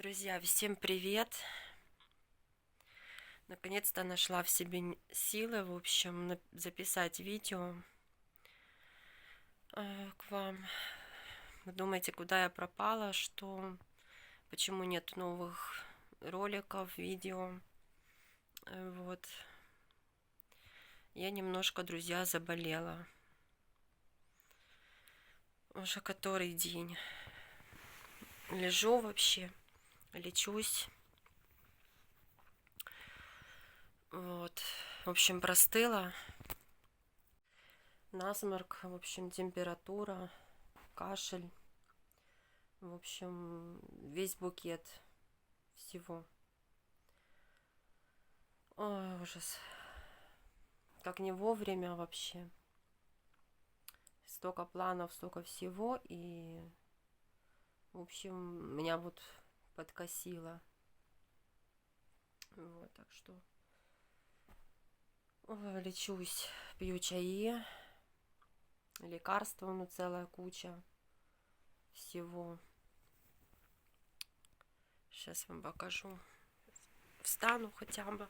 Друзья, всем привет! Наконец-то нашла в себе силы, в общем, записать видео к вам. Вы думаете, куда я пропала, почему нет новых роликов, видео? Вот. Я немножко, друзья, заболела. Уже который день. Лежу вообще, лечусь. Вот. В общем, простыла. Насморк, в общем, температура, кашель. В общем, весь букет всего. Ой, ужас. Как не вовремя вообще. Столько планов, столько всего. И, в общем, меня вот подкосило. Вот, так что лечусь, пью чаи, лекарства, ну, целая куча всего. Сейчас вам покажу. Встану хотя бы.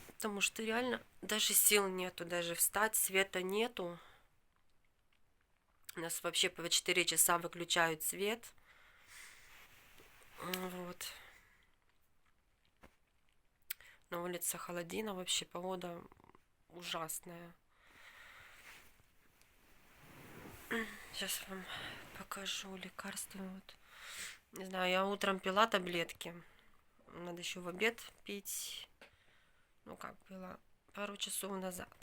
Потому что реально даже сил нету, даже встать, света нету. У нас вообще по 4 часа выключают свет. Вот. На улице холодина, вообще погода ужасная. Сейчас вам покажу лекарства. Вот. Не знаю, я утром пила таблетки. Надо еще в обед пить. Ну как, пила пару часов назад.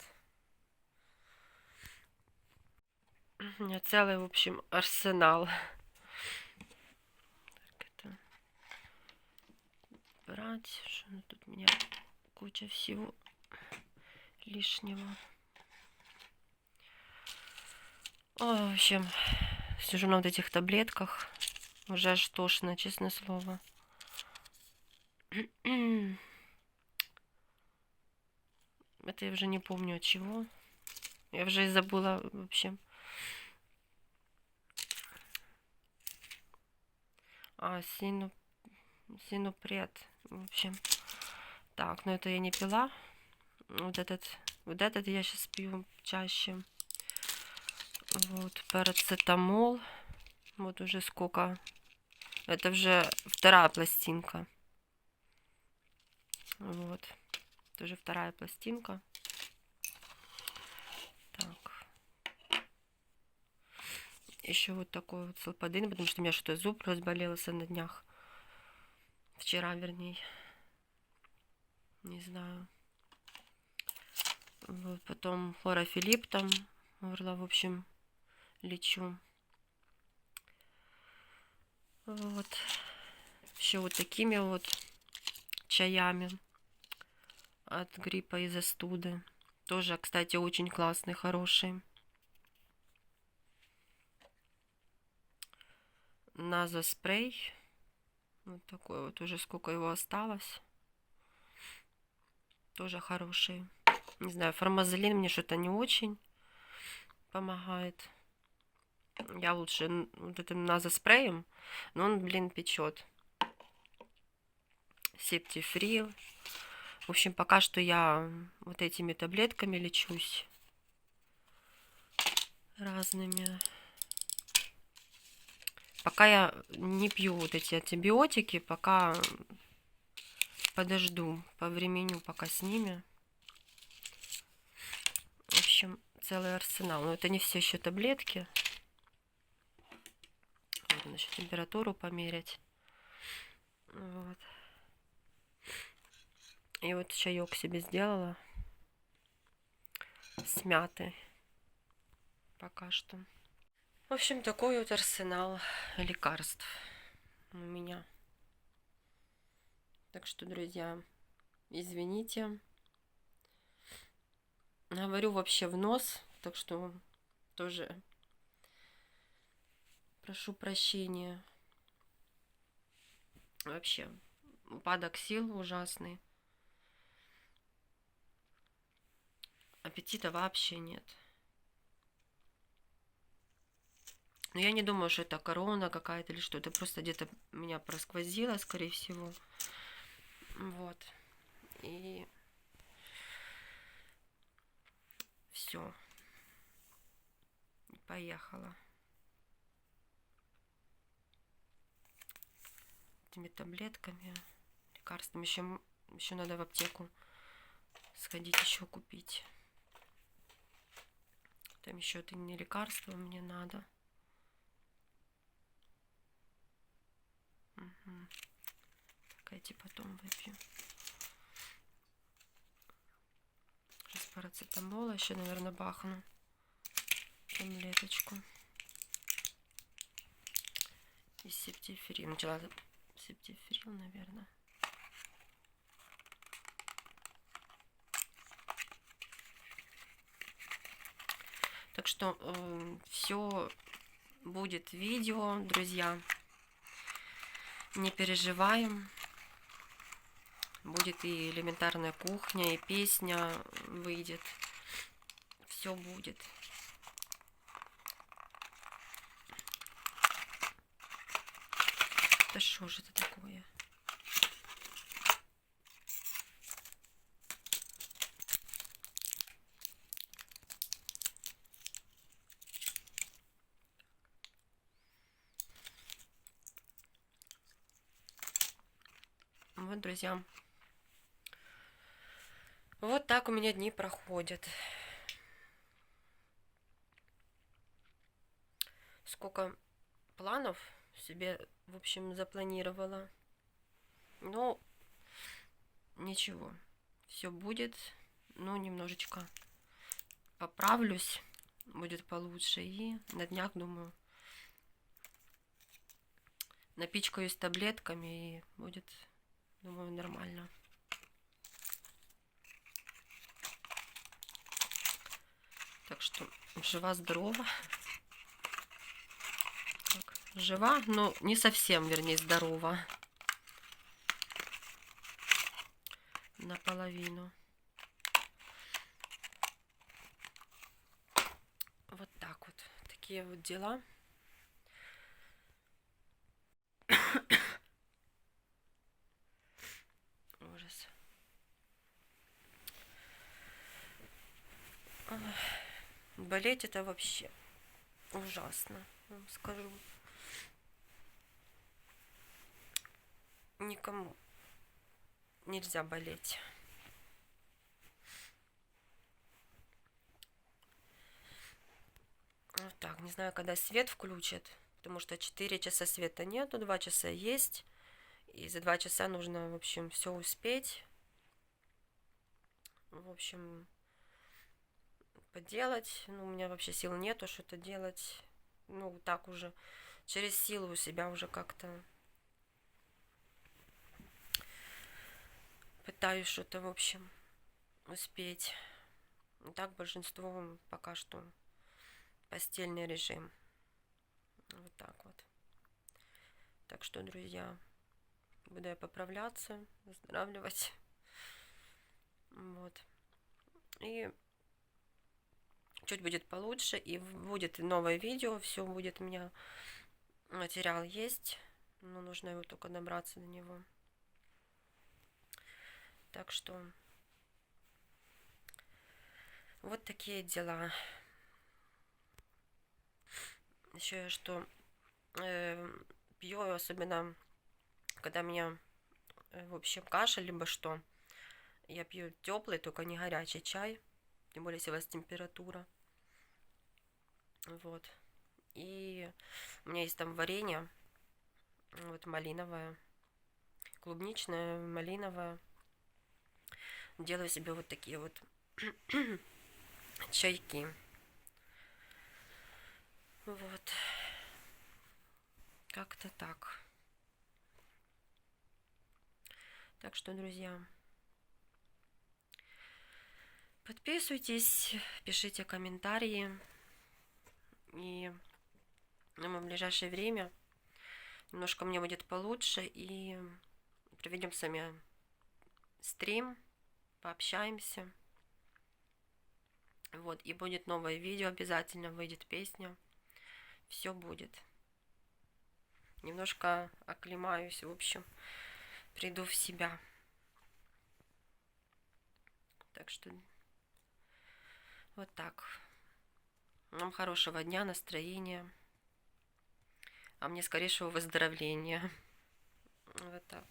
У меня целый, в общем, арсенал. Так, это брать. Что тут у меня куча всего лишнего. Ой, в общем, сижу на вот этих таблетках. Уже аж тошно, честное слово. Это я уже не помню от чего. Я уже и забыла, в общем. Синупред. В общем. Так, но это я не пила. Вот этот я сейчас пью чаще. Вот, парацетамол. Вот уже сколько. Это уже вторая пластинка. Вот. Это уже вторая пластинка. Так. Еще вот такой вот салпадин, потому что у меня что-то зуб разболелся на днях. Вчера, вернее. Не знаю. Вот, потом хлорофилип там горло, в общем, лечу. Вот. Еще вот такими вот чаями от гриппа и застуды. Тоже, кстати, очень классный, хороший. Назоспрей. Вот такой вот, уже сколько его осталось. Тоже хороший. Не знаю, формазолин мне что-то не очень помогает. Я лучше вот этим назоспреем, но он, блин, печет. Септифрил. В общем, пока что я вот этими таблетками лечусь. Разными. Пока я не пью вот эти антибиотики, пока подожду, повременю пока с ними. В общем, целый арсенал. Но это не все еще таблетки. Нужно еще температуру померять. Вот. И вот чаек себе сделала с мятой. Пока что. В общем, такой вот арсенал лекарств у меня. Так что, друзья, извините. Говорю вообще в нос, так что тоже прошу прощения. Вообще, упадок сил ужасный. Аппетита вообще нет. Но я не думаю, что это корона какая-то или что-то. Просто где-то меня просквозило, скорее всего. Вот. И все. Поехала. Этими таблетками, лекарствами. Еще надо в аптеку сходить, еще купить. Там еще это не лекарство мне надо. Угу. Так, эти потом выпью. Сейчас парацетамола еще, наверное, бахну. Таблеточку. И септифрил. Начала септифрил, наверное. Так что все будет видео, друзья. Не переживаем. Будет и элементарная кухня, и песня выйдет. Все будет. Да что же это такое? Вот, друзья. Вот так у меня дни проходят. Сколько планов себе, в общем, запланировала. Но ничего. Все будет. Ну, немножечко поправлюсь. Будет получше. И на днях, думаю, напичкаюсь таблетками и будет, думаю, нормально. Так что жива-здорова. Жива, но не совсем, вернее, здорова. Наполовину. Вот так вот. Такие вот дела. Ужас. Болеть это вообще ужасно, вам скажу. Никому нельзя болеть. Вот так, не знаю, когда свет включат, потому что 4 часа света нету, 2 часа есть. И за 2 часа нужно, в общем, все успеть. В общем, поделать. Ну, у меня вообще сил нету что-то делать. Ну, так уже через силу у себя уже как-то пытаюсь что-то, в общем, успеть. Так большинство пока что постельный режим. Вот так вот. Так что, друзья, буду я поправляться, выздоравливать. Вот. И чуть будет получше, и будет новое видео, все будет у меня, материал есть, но нужно его только добраться до него. Так что вот такие дела. Еще я что пью, особенно когда меня, в общем, кашель, либо что, я пью теплый, только не горячий чай, тем более если у вас температура. Вот. И у меня есть там варенье, вот малиновое, клубничное, малиновое. Делаю себе вот такие вот чайки. Вот. Как-то так. Так что, друзья, подписывайтесь, пишите комментарии. И в ближайшее время немножко мне будет получше. И проведем с вами стрим, пообщаемся. Вот, и будет новое видео, обязательно выйдет песня. все будет. Немножко оклемаюсь, в общем, приду в себя. Так что вот так. Вам хорошего дня, настроения. А мне скорейшего выздоровления. Вот так.